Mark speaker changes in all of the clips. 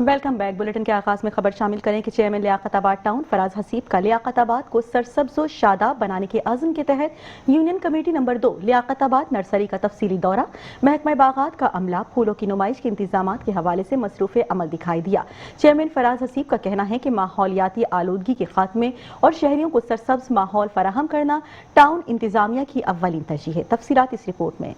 Speaker 1: Welcome back. Bulletin کے آغاز میں خبر شامل کریں کہ چیئرمین لیاقت آباد ٹاؤن فراز حسیب کا لیاقت آباد کو سرسبز و شاداب بنانے کے عزم کے تحت یونین کمیٹی نمبر 2 لیاقت آباد نرسری کا تفصیلی دورہ، محکمہ باغات کا عملہ پھولوں کی نمائش کے انتظامات کے حوالے سے مصروف عمل دکھائی دیا۔ چیئرمین فراز حسیب کا کہنا ہے کہ ماحولیاتی آلودگی کے خاتمے اور شہریوں کو سرسبز ماحول فراہم کرنا ٹاؤن انتظامیہ کی اولین ترجیح ہے۔ تفصیلات اس رپورٹ میں۔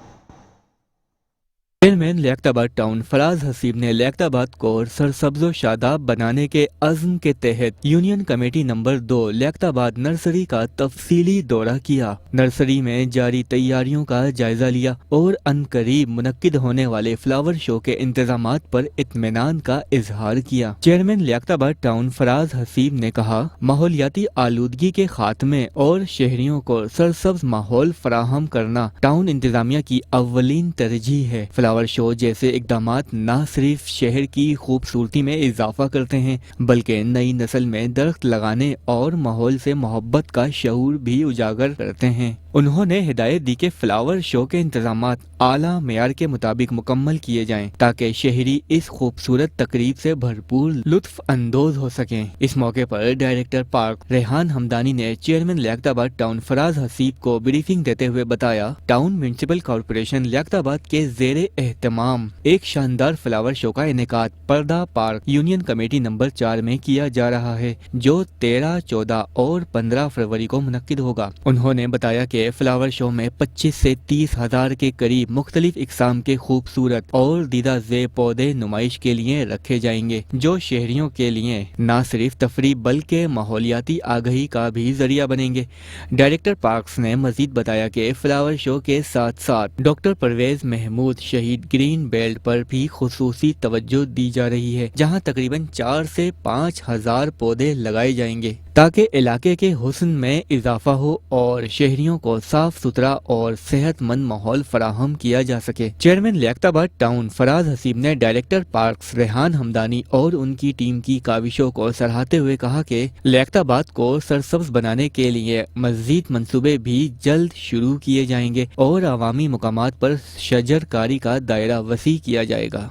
Speaker 2: چیئرمین لیاقت آباد ٹاؤن فراز حسیب نے لیاقت آباد کو سرسبز و شاداب بنانے کے عزم کے تحت یونین کمیٹی نمبر 2 لیاقت آباد نرسری کا تفصیلی دورہ کیا۔ نرسری میں جاری تیاریوں کا جائزہ لیا اور عنقریب منعقد ہونے والے فلاور شو کے انتظامات پر اطمینان کا اظہار کیا۔ چیئرمین لیاقت آباد ٹاؤن فراز حسیب نے کہا، ماحولیاتی آلودگی کے خاتمے اور شہریوں کو سرسبز ماحول فراہم کرنا ٹاؤن انتظامیہ کی اولین ترجیح ہے۔ فلاور شو جیسے اقدامات نہ صرف شہر کی خوبصورتی میں اضافہ کرتے ہیں بلکہ نئی نسل میں درخت لگانے اور ماحول سے محبت کا شعور بھی اجاگر کرتے ہیں۔ انہوں نے ہدایت دی کہ فلاور شو کے انتظامات اعلیٰ معیار کے مطابق مکمل کیے جائیں تاکہ شہری اس خوبصورت تقریب سے بھرپور لطف اندوز ہو سکیں۔ اس موقع پر ڈائریکٹر پارک ریحان ہمدانی نے چیئرمین لیاقت آباد ٹاؤن فراز حسیب کو بریفنگ دیتے ہوئے بتایا، ٹاؤن میونسپل کارپوریشن لیاقت آباد کے زیر اہتمام ایک شاندار فلاور شو کا انعقاد پردہ پارک یونین کمیٹی نمبر 4 میں کیا جا رہا ہے جو 13، 14 اور 15 فروری کو منعقد ہوگا۔ انہوں نے بتایا کہ فلاور شو میں 25 سے 30 ہزار کے قریب مختلف اقسام کے خوبصورت اور دیدہ زیب پودے نمائش کے لیے رکھے جائیں گے جو شہریوں کے لیے نہ صرف تفریح بلکہ ماحولیاتی آگہی کا بھی ذریعہ بنیں گے۔ ڈائریکٹر پارکس نے مزید بتایا کہ فلاور شو کے ساتھ ساتھ ڈاکٹر پرویز محمود شہید گرین بیلٹ پر بھی خصوصی توجہ دی جا رہی ہے جہاں تقریباً 4 سے 5 ہزار پودے لگائے جائیں گے تاکہ علاقے کے حسن میں اضافہ ہو اور شہریوں کو صاف ستھرا اور صحت مند ماحول فراہم کیا جا سکے۔ چیئرمین لیاقت آباد ٹاؤن فراز حسیب نے ڈائریکٹر پارکس ریحان ہمدانی اور ان کی ٹیم کی کاوشوں کو سراہتے ہوئے کہا کہ لیاقت آباد کو سرسبز بنانے کے لیے مزید منصوبے بھی جلد شروع کیے جائیں گے اور عوامی مقامات پر شجر کاری کا دائرہ وسیع کیا جائے گا۔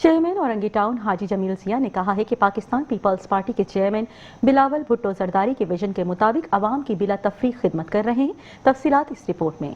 Speaker 1: چیئرمین اورنگی ٹاؤن حاجی جمیل ضیاء نے کہا ہے کہ پاکستان پیپلز پارٹی کے چیئرمین بلاول بھٹو زرداری کے ویژن کے مطابق عوام کی بلا تفریق خدمت کر رہے ہیں۔ تفصیلات اس رپورٹ میں۔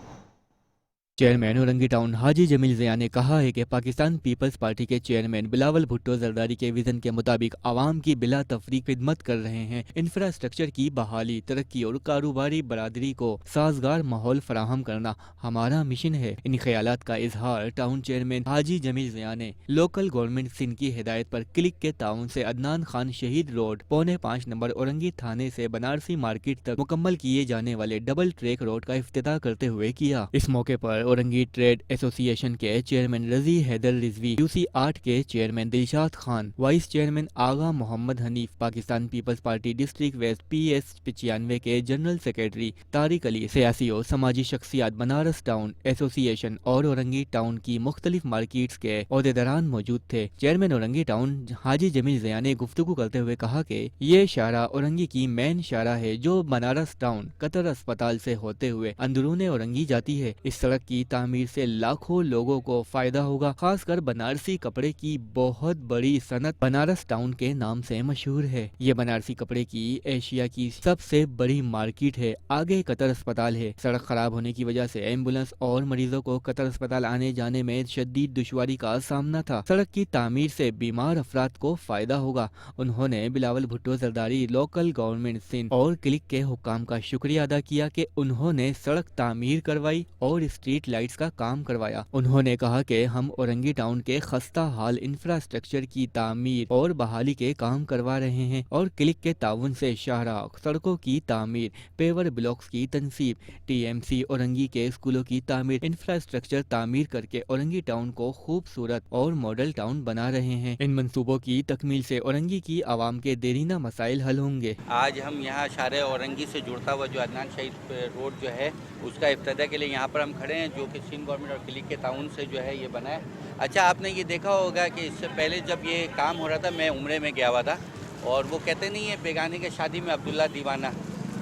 Speaker 2: چیئرمین اورنگی ٹاؤن حاجی جمیل ضیاء نے کہا ہے کہ پاکستان پیپلز پارٹی کے چیئرمین بلاول بھٹو زرداری کے ویژن کے مطابق عوام کی بلا تفریق خدمت کر رہے ہیں۔ انفراسٹرکچر کی بحالی، ترقی اور کاروباری برادری کو سازگار ماحول فراہم کرنا ہمارا مشن ہے۔ ان خیالات کا اظہار ٹاؤن چیئرمین حاجی جمیل ضیاء نے لوکل گورنمنٹ سندھ کی ہدایت پر کلک کے تعاون سے عدنان خان شہید روڈ 5.25 نمبر اورنگی تھانے سے بنارسی مارکیٹ تک مکمل کیے جانے والے ڈبل ٹریک روڈ کا افتتاح کرتے ہوئے کیا۔ اس موقع پر اورنگی ٹریڈ ایسوسی ایشن کے چیئرمین رضی حیدر رضوی، QC 8 کے chairman Dilshad Khan, vice chairman Agha Muhammad Hanif, Pakistan Peoples Party district west PS 95 کے جنرل سیکریٹری طارق علی، سیاسی اور سماجی شخصیات، بنارس ٹاؤن ایسوسی ایشن اور اورنگی ٹاؤن کی مختلف مارکیٹس کے عہدیداران موجود تھے۔ چیئرمین اورنگی ٹاؤن حاجی جمیل ضیاء نے گفتگو کرتے ہوئے کہا کہ یہ شاہراہ اورنگی کی مین شاہراہ ہے جو بنارس ٹاؤن قطر اسپتال سے ہوتے ہوئے اندرون اورنگی جاتی ہے۔ اس سڑک کی تعمیر سے لاکھوں لوگوں کو فائدہ ہوگا، خاص کر بنارسی کپڑے کی بہت بڑی صنعت بنارس ٹاؤن کے نام سے مشہور ہے۔ یہ بنارسی کپڑے کی ایشیا کی سب سے بڑی مارکیٹ ہے۔ آگے قطر اسپتال ہے۔ سڑک خراب ہونے کی وجہ سے ایمبولینس اور مریضوں کو قطر اسپتال آنے جانے میں شدید دشواری کا سامنا تھا۔ سڑک کی تعمیر سے بیمار افراد کو فائدہ ہوگا۔ انہوں نے بلاول بھٹو زرداری، لوکل گورنمنٹ سندھ اور کلک کے حکام کا شکریہ ادا کیا کہ انہوں نے سڑک تعمیر کروائی اور اسٹریٹ لائٹس کا کام کروایا۔ انہوں نے کہا کہ ہم اورنگی ٹاؤن کے خستہ حال انفراسٹرکچر کی تعمیر اور بحالی کے کام کروا رہے ہیں اور کلک کے تعاون سے شاہراہ سڑکوں کی تعمیر، پیور بلاکس کی تنصیب، TMC اورنگی کے اسکولوں کی تعمیر، انفراسٹرکچر تعمیر کر کے اورنگی ٹاؤن کو خوبصورت اور ماڈل ٹاؤن بنا رہے ہیں۔ ان منصوبوں کی تکمیل سے اورنگی کی عوام کے دیرینہ مسائل حل ہوں گے۔
Speaker 3: آج ہم یہاں شارع اورنگی سے جڑتا ہوا جو عدنان شہید روڈ جو ہے اس کا افتتاح کے لیے یہاں پر ہم کھڑے ہیں، جو کہ سندھ گورنمنٹ اور کلک کے تعاون سے جو ہے یہ بنا ہے. اچھا آپ نے یہ دیکھا ہوگا کہ اس سے پہلے جب یہ کام ہو رہا تھا میں عمرے میں گیا ہوا تھا, اور وہ کہتے نہیں ہیں بیگانے کے شادی میں عبداللہ دیوانہ,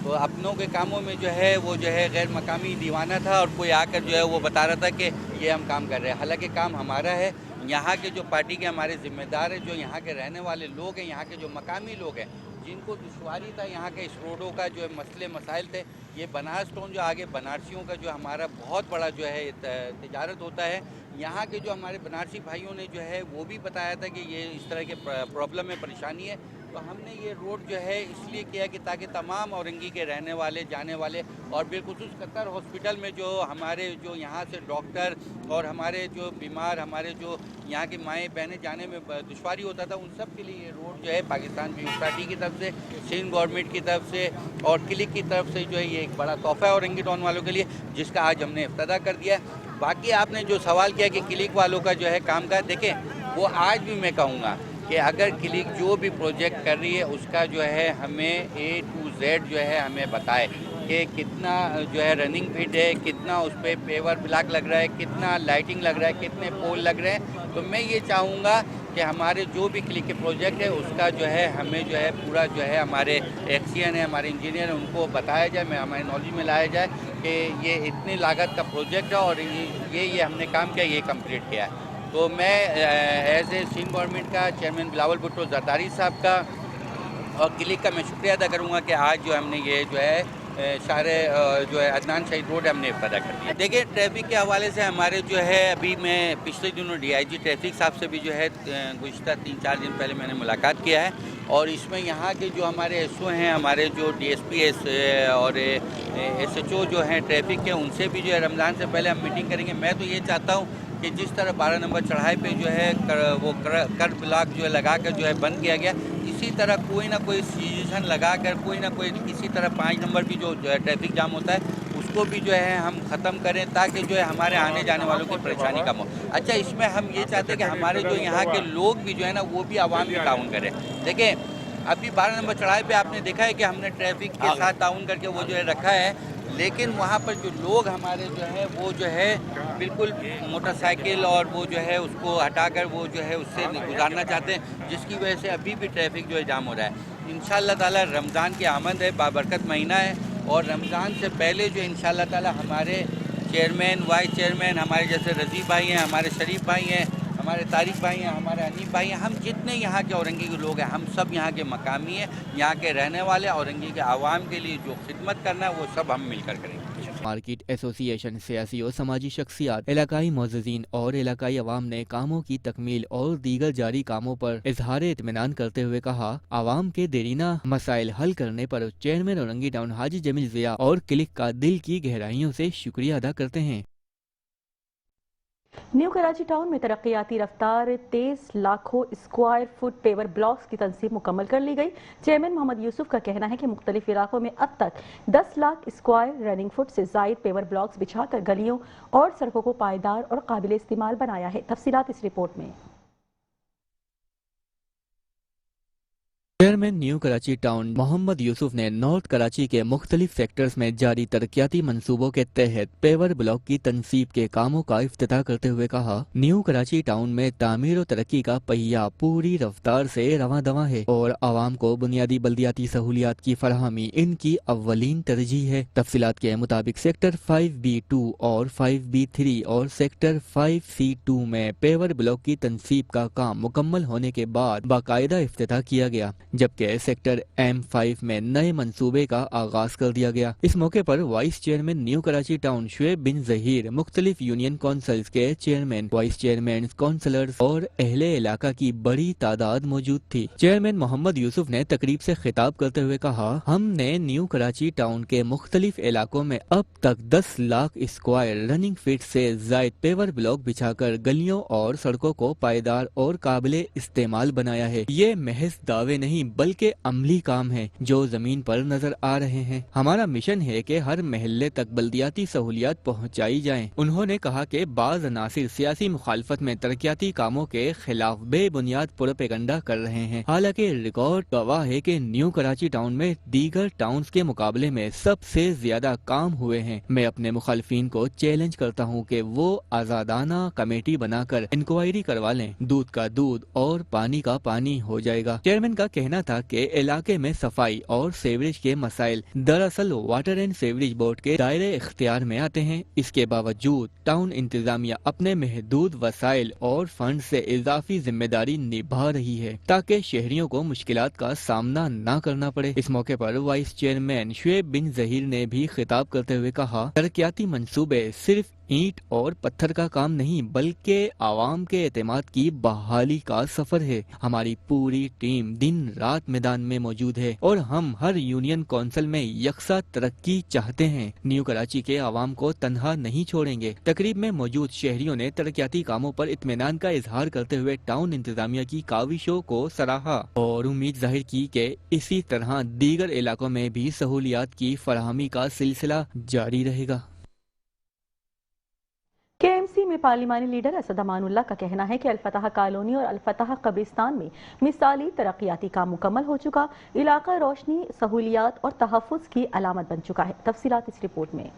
Speaker 3: تو اپنوں کے کاموں میں جو ہے وہ جو ہے غیر مقامی دیوانہ تھا, اور کوئی آ کر جو ہے وہ بتا رہا تھا کہ یہ ہم کام کر رہے ہیں, حالانکہ کام ہمارا ہے. یہاں کے جو پارٹی کے ہمارے ذمہ دار ہیں, جو یہاں کے رہنے والے لوگ ہیں, یہاں کے جو مقامی لوگ ہیں جن کو دشواری تھا یہاں کے اس روڈوں کا جو مسئلے مسائل تھے, یہ بنارس ٹاؤن جو آگے بنارسیوں کا جو ہمارا بہت بڑا جو ہے تجارت ہوتا ہے, یہاں کے جو ہمارے بنارسی بھائیوں نے جو ہے وہ بھی بتایا تھا کہ یہ اس طرح کے پرابلم ہے, پریشانی ہے. تو ہم نے یہ روڈ جو ہے اس لیے کیا کہ تاکہ تمام اورنگی کے رہنے والے جانے والے, اور بالخصوص قطر ہاسپٹل میں جو ہمارے جو یہاں سے ڈاکٹر اور ہمارے جو بیمار, ہمارے جو یہاں کی مائیں بہنیں جانے میں دشواری ہوتا تھا, ان سب کے لیے یہ روڈ جو ہے پاکستان پیپلز پارٹی کی طرف سے, سندھ گورنمنٹ کی طرف سے اور کلک کی طرف سے جو ہے یہ ایک بڑا تحفہ ہے اورنگی ٹاؤن والوں کے لیے, جس کا آج ہم نے افتتاح کر دیا ہے. باقی آپ نے جو سوال کیا کہ کلک والوں کا جو ہے کام کا, دیکھیں وہ آج بھی میں کہوں گا کہ اگر کلک جو بھی پروجیکٹ کر رہی ہے اس کا جو ہے ہمیں A to Z جو ہے ہمیں بتائے کہ کتنا جو ہے رننگ فٹ ہے, کتنا اس پہ پیور بلاک لگ رہا ہے, کتنا لائٹنگ لگ رہا ہے, کتنے پول لگ رہے ہیں. تو میں یہ چاہوں گا کہ ہمارے جو بھی کلک کے پروجیکٹ ہے اس کا جو ہے ہمیں جو ہے پورا جو ہے ہمارے ایکسین ہیں, ہمارے انجینئر ہیں, ان کو بتایا جائے, ہمارے نالج میں لایا جائے کہ یہ اتنی لاگت کا پروجیکٹ ہے اور یہ ہم نے کام کیا, یہ کمپلیٹ کیا ہے. تو میں ایز اے سندھ گورنمنٹ کا چیئرمین بلاول بھٹو زرداری صاحب کا اور کلک کا میں شکریہ ادا کروں گا کہ آج جو ہم نے یہ جو ہے سارے جو ہے عدنان شہید روڈ ہم نے افتتاح کر دیا. دیکھیں ٹریفک کے حوالے سے ہمارے جو ہے ابھی میں پچھلے دنوں DIG ٹریفک صاحب سے بھی جو ہے گزشتہ 3-4 دن پہلے میں نے ملاقات کیا ہے, اور اس میں یہاں کے جو ہمارے SO ہیں, ہمارے جو DSP اور SHO جو ہیں ٹریفک کے, ان سے بھی جو ہے رمضان سے پہلے ہم میٹنگ کریں گے. میں تو یہ چاہتا ہوں کہ جس طرح 12 نمبر چڑھائی پہ جو ہے وہ کر بلاک جو ہے لگا کر جو ہے بند کیا گیا, اسی طرح کوئی نہ کوئی سیزن لگا کر کوئی نہ کوئی کسی طرح 5 نمبر بھی جو ہے ٹریفک جام ہوتا ہے اس کو بھی جو ہے ہم ختم کریں, تاکہ جو ہے ہمارے آنے جانے والوں کی پریشانی کم ہو. اچھا اس میں ہم یہ چاہتے ہیں کہ ہمارے جو یہاں کے لوگ بھی جو ہے نا وہ بھی عوام بھی تعاون کریں. دیکھیں ابھی 12 نمبر چڑھائی پہ آپ نے دیکھا ہے کہ ہم نے ٹریفک کے ساتھ تعاون کر کے وہ جو ہے رکھا ہے, لیکن وہاں پر جو لوگ ہمارے جو ہے وہ جو ہے بالکل موٹر سائیکل اور وہ جو ہے اس کو ہٹا کر وہ جو ہے اس سے گزارنا چاہتے ہیں, جس کی وجہ سے ابھی بھی ٹریفک جو ہے جام ہو رہا ہے. انشاءاللہ تعالی رمضان کی آمد ہے, بابرکت مہینہ ہے, اور رمضان سے پہلے جو انشاءاللہ تعالی ہمارے چیئرمین, وائس چیئرمین, ہمارے جیسے رضی بھائی ہیں, ہمارے شریف بھائی ہیں, ہمارے طارق بھائی ہیں, ہمارے حنیف بھائی ہیں, ہم جتنے یہاں کے اورنگی کے لوگ ہیں ہم سب یہاں کے مقامی ہیں, یہاں کے رہنے والے, اورنگی کے عوام کے لیے جو خدمت کرنا ہے وہ سب ہم مل کر کریں گے.
Speaker 2: مارکیٹ ایسوسی ایشن سیاسی اور سماجی شخصیات, علاقائی معززین اور علاقائی عوام نے کاموں کی تکمیل اور دیگر جاری کاموں پر اظہار اطمینان کرتے ہوئے کہا, عوام کے دیرینہ مسائل حل کرنے پر چیئرمین اورنگی ٹاؤن حاجی جمیل ضیاء اور کلک کا دل کی گہرائیوں سے شکریہ ادا کرتے ہیں.
Speaker 1: نیو کراچی ٹاؤن میں ترقیاتی رفتار تیز لاکھوں اسکوائر فٹ پیور بلاکس کی تنصیب مکمل کر لی گئی. چیئرمین محمد یوسف کا کہنا ہے کہ مختلف علاقوں میں اب تک 10 لاکھ اسکوائر رننگ فٹ سے زائد پیور بلاکس بچھا کر گلیوں اور سڑکوں کو پائیدار اور قابل استعمال بنایا ہے. تفصیلات اس رپورٹ میں.
Speaker 2: چیئرمین نیو کراچی ٹاؤن محمد یوسف نے نارتھ کراچی کے مختلف سیکٹرز میں جاری ترقیاتی منصوبوں کے تحت پیور بلاک کی تنصیب کے کاموں کا افتتاح کرتے ہوئے کہا, نیو کراچی ٹاؤن میں تعمیر و ترقی کا پہیہ پوری رفتار سے رواں دواں ہے اور عوام کو بنیادی بلدیاتی سہولیات کی فراہمی ان کی اولین ترجیح ہے. تفصیلات کے مطابق سیکٹر 5B2 اور 5B3 اور سیکٹر 5C2 میں پیور بلاک کی تنصیب کا کام مکمل ہونے کے بعد باقاعدہ افتتاح کیا گیا, جبکہ سیکٹر M5 میں نئے منصوبے کا آغاز کر دیا گیا. اس موقع پر vice chairman New Karachi town Shoaib bin Zaheer, مختلف یونین کونسلز کے چیئرمین, وائس چیئرمین, کونسلرز اور اہل علاقہ کی بڑی تعداد موجود تھی. چیئرمین محمد یوسف نے تقریب سے خطاب کرتے ہوئے کہا, ہم نے نیو کراچی ٹاؤن کے مختلف علاقوں میں اب تک 10 لاکھ اسکوائر رننگ فٹ سے زائد پیور بلاک بچھا کر گلیوں اور سڑکوں کو پائیدار اور قابل استعمال بنایا ہے. یہ محض دعوے نہیں نہیں بلکہ عملی کام ہیں جو زمین پر نظر آ رہے ہیں۔ ہمارا مشن ہے کہ ہر محلے تک بلدیاتی سہولیات پہنچائی جائیں۔ انہوں نے کہا کہ بعض عناصر سیاسی مخالفت میں ترقیاتی کاموں کے خلاف بے بنیاد پروپیگنڈا کر رہے ہیں، حالانکہ ریکارڈ گواہ ہے کہ نیو کراچی ٹاؤن میں دیگر ٹاؤنز کے مقابلے میں سب سے زیادہ کام ہوئے ہیں۔ میں اپنے مخالفین کو چیلنج کرتا ہوں کہ وہ آزادانہ کمیٹی بنا کر انکوائری کروا لیں، دودھ کا دودھ اور پانی کا پانی ہو جائے گا۔ چیئرمین کا کہنا تھا کہ علاقے میں صفائی اور سیوریج کے مسائل دراصل واٹر اینڈ سیوریج بورڈ کے دائرے اختیار میں آتے ہیں۔ اس کے باوجود ٹاؤن انتظامیہ اپنے محدود وسائل اور فنڈ سے اضافی ذمہ داری نبھا رہی ہے تاکہ شہریوں کو مشکلات کا سامنا نہ کرنا پڑے۔ اس موقع پر وائس چیئرمین شعیب بن ظہیر نے بھی خطاب کرتے ہوئے کہا، ترقیاتی منصوبے صرف اینٹ اور پتھر کا کام نہیں بلکہ عوام کے اعتماد کی بحالی کا سفر ہے۔ ہماری پوری ٹیم دن رات میدان میں موجود ہے اور ہم ہر یونین کونسل میں یکساں ترقی چاہتے ہیں، نیو کراچی کے عوام کو تنہا نہیں چھوڑیں گے۔ تقریب میں موجود شہریوں نے ترقیاتی کاموں پر اطمینان کا اظہار کرتے ہوئے ٹاؤن انتظامیہ کی کاوشوں کو سراہا اور امید ظاہر کی کہ اسی طرح دیگر علاقوں میں بھی سہولیات کی فراہمی کا سلسلہ جاری رہے گا۔
Speaker 1: کے ایم سی میں پارلیمانی لیڈر اسد امان اللہ کا کہنا ہے کہ الفتح کالونی اور الفتح قبرستان میں مثالی ترقیاتی کام مکمل ہو چکا، علاقہ روشنی، سہولیات اور تحفظ کی علامت بن چکا ہے۔ تفصیلات اس رپورٹ میں۔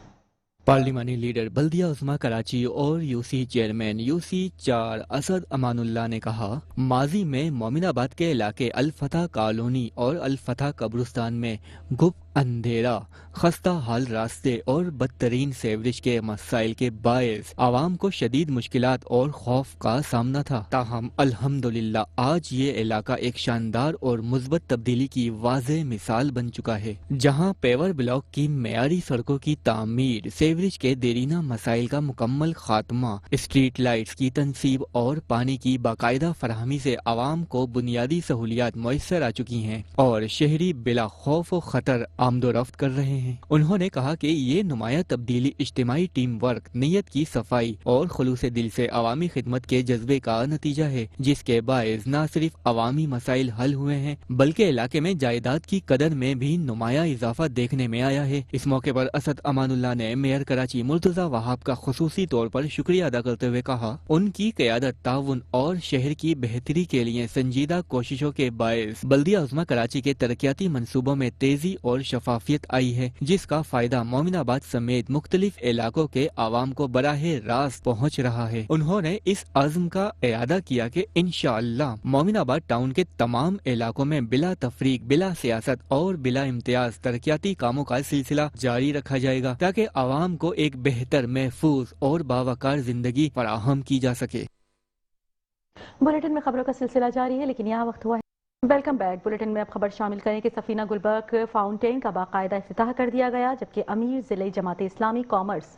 Speaker 2: پارلیمانی لیڈر بلدیہ عظمیٰ کراچی اور یو سی چیئرمین یو سی 4 اسد امان اللہ نے کہا، ماضی میں مومن آباد کے علاقے الفتح کالونی اور الفتح قبرستان میں گپ اندھیرا، خستہ حال راستے اور بدترین سیوریج کے مسائل کے باعث عوام کو شدید مشکلات اور خوف کا سامنا تھا۔ تاہم الحمدللہ آج یہ علاقہ ایک شاندار اور مثبت تبدیلی کی واضح مثال بن چکا ہے، جہاں پیور بلاک کی معیاری سڑکوں کی تعمیر، سیوریج کے دیرینہ مسائل کا مکمل خاتمہ، اسٹریٹ لائٹس کی تنصیب اور پانی کی باقاعدہ فراہمی سے عوام کو بنیادی سہولیات میسر آ چکی ہیں اور شہری بلا خوف و خطر آمد و رفت کر رہے ہیں۔ انہوں نے کہا کہ یہ نمایاں تبدیلی اجتماعی ٹیم ورک، نیت کی صفائی اور خلوص دل سے عوامی خدمت کے جذبے کا نتیجہ ہے، جس کے باعث نہ صرف عوامی مسائل حل ہوئے ہیں بلکہ علاقے میں جائیداد کی قدر میں بھی نمایاں اضافہ دیکھنے میں آیا ہے۔ اس موقع پر اسد امان اللہ نے میئر کراچی مرتضی وہاب کا خصوصی طور پر شکریہ ادا کرتے ہوئے کہا، ان کی قیادت، تعاون اور شہر کی بہتری کے لیے سنجیدہ کوششوں کے باعث بلدیہ عظمیٰ کراچی کے ترقیاتی منصوبوں میں تیزی اور شفافیت آئی ہے، جس کا فائدہ مومن آباد سمیت مختلف علاقوں کے عوام کو براہ راست پہنچ رہا ہے۔ انہوں نے اس عزم کا اعادہ کیا کہ انشاءاللہ مومن آباد ٹاؤن کے تمام علاقوں میں بلا تفریق، بلا سیاست اور بلا امتیاز ترقیاتی کاموں کا سلسلہ جاری رکھا جائے گا تاکہ عوام کو ایک بہتر، محفوظ اور باوقار زندگی فراہم کی جا سکے۔
Speaker 1: بلیٹن میں خبروں کا سلسلہ جاری ہے، لیکن یہاں وقت ہوا ہے۔ Welcome back. بلیٹن میں اب خبر شامل کریں کہ سفینہ گلبرگ فاؤنٹین کا باقاعدہ افتتاح کر دیا گیا، جبکہ امیر ضلعی جماعت اسلامی کامرس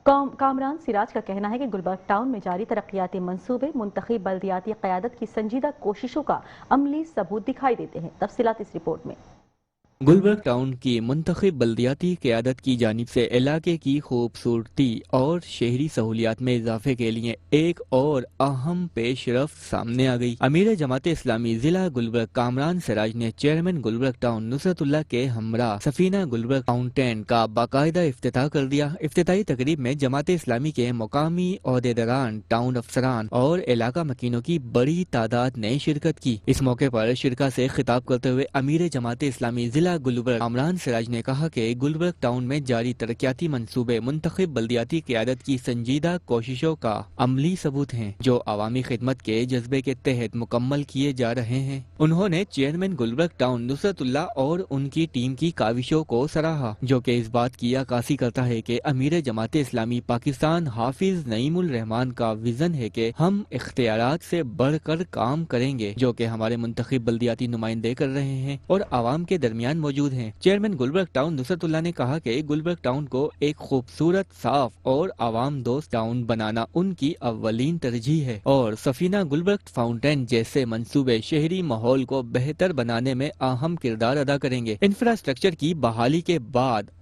Speaker 1: کامران سراج کا کہنا ہے کہ گلبرگ ٹاؤن میں جاری ترقیاتی منصوبے منتخب بلدیاتی قیادت کی سنجیدہ کوششوں کا عملی ثبوت دکھائی دیتے ہیں۔ تفصیلات اس رپورٹ میں۔
Speaker 2: گلبرگ ٹاؤن کی منتخب بلدیاتی قیادت کی جانب سے علاقے کی خوبصورتی اور شہری سہولیات میں اضافے کے لیے ایک اور اہم پیش رفت سامنے آ گئی۔ امیر جماعت اسلامی ضلع گلبرگ کامران سراج نے چیئرمین گلبرگ ٹاؤن نصرت اللہ کے ہمراہ سفینہ گلبرگ فاؤنٹین کا باقاعدہ افتتاح کر دیا۔ افتتاحی تقریب میں جماعت اسلامی کے مقامی عہدیداران، ٹاؤن افسران اور علاقہ مکینوں کی بڑی تعداد نے شرکت کی۔ اس موقع پر شرکا سے خطاب کرتے ہوئے امیر جماعت اسلامی ضلع گلبرگ کامران سراج نے کہا کہ گلبرگ ٹاؤن میں جاری ترقیاتی منصوبے منتخب بلدیاتی قیادت کی سنجیدہ کوششوں کا عملی ثبوت ہیں، جو عوامی خدمت کے جذبے کے تحت مکمل کیے جا رہے ہیں۔ انہوں نے چیئرمین گلبرگ ٹاؤن نصرت اللہ اور ان کی ٹیم کی کاوشوں کو سراہا، جو کہ اس بات کی عکاسی کرتا ہے کہ امیر جماعت اسلامی پاکستان حافظ نعیم الرحمان کا ویژن ہے کہ ہم اختیارات سے بڑھ کر کام کریں گے، جو کہ ہمارے منتخب بلدیاتی نمائندے کر رہے ہیں اور عوام کے درمیان موجود ہیں۔ چیئرمین گلبرگ ٹاؤن نصرت اللہ نے کہا کہ گلبرگ ٹاؤن کو ایک خوبصورت، صاف اور عوام دوست ٹاؤن بنانا ان کی اولین ترجیح ہے اور سفینہ گلبرگ فاؤنٹین جیسے منصوبے شہری ماحول کو بہتر بنانے میں اہم کردار ادا کریں گے۔ انفراسٹرکچر کی بحالی کے بعد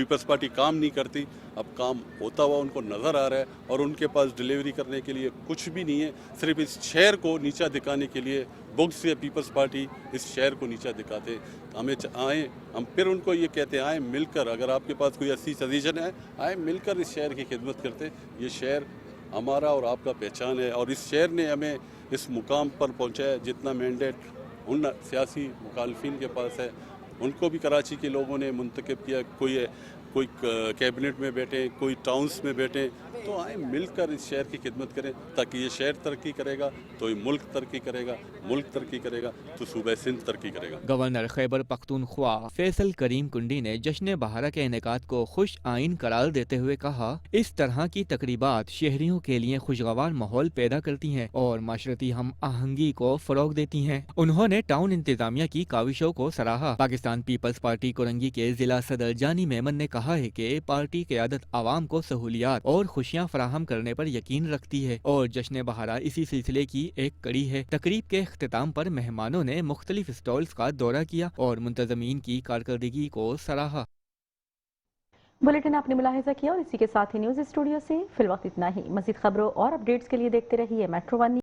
Speaker 4: پیپلز پارٹی کام نہیں کرتی، اب کام ہوتا ہوا ان کو نظر آ رہا ہے، اور ان کے پاس ڈلیوری کرنے کے لیے کچھ بھی نہیں ہے، صرف اس شہر کو نیچا دکھانے کے لیے بغض سے پیپلز پارٹی اس شہر کو نیچا دکھاتے ہیں۔ ہمیں آئیں، ہم پھر ان کو یہ کہتے ہیں آئیں مل کر، اگر آپ کے پاس کوئی ایسی سجیشن ہے آئیں مل کر اس شہر کی خدمت کرتے ہیں۔ یہ شہر ہمارا اور آپ کا پہچان ہے، اور اس شہر نے ہمیں اس مقام پر پہنچایا۔ جتنا مینڈیٹ ان سیاسی مخالفین کے پاس ہے ان کو بھی کراچی کے لوگوں نے منتخب کیا، کوئی کیبنٹ میں بیٹھیں، کوئی ٹاؤنز میں بیٹھیں، تو آئیں مل کر اس شہر کی خدمت کریں، تاکہ یہ شہر ترقی کرے گا تو یہ ملک ترقی کرے گا، ملک ترقی کرے گا تو صوبہ سندھ ترقی کرے گا۔
Speaker 2: گورنر خیبر پختونخوا فیصل کریم کنڈی نے جشن بہارا کے انعقاد کو خوش آئین قرار دیتے ہوئے کہا، اس طرح کی تقریبات شہریوں کے لیے خوشگوار ماحول پیدا کرتی ہیں اور معاشرتی ہم آہنگی کو فروغ دیتی ہیں۔ انہوں نے ٹاؤن انتظامیہ کی کاوشوں کو سراہا۔ پاکستان پیپلز پارٹی کورنگی کے ضلع صدر جانی میمن نے کہا ہے کہ پارٹی قیادت عوام کو سہولیات اور خوشیاں فراہم کرنے پر یقین رکھتی ہے اور جشن بہارا اسی سلسلے کی ایک کڑی ہے۔ تقریب کے اختتام پر مہمانوں نے مختلف اسٹالز کا دورہ کیا اور منتظمین کی کارکردگی کو سراہا۔
Speaker 1: بلیٹن آپ نے ملاحظہ کیا، اور اسی کے ساتھ ہی نیوز اسٹوڈیو سے فی الوقت اتنا ہی۔ مزید خبروں اور اپڈیٹس کے لیے دیکھتے رہیے میٹرو ون۔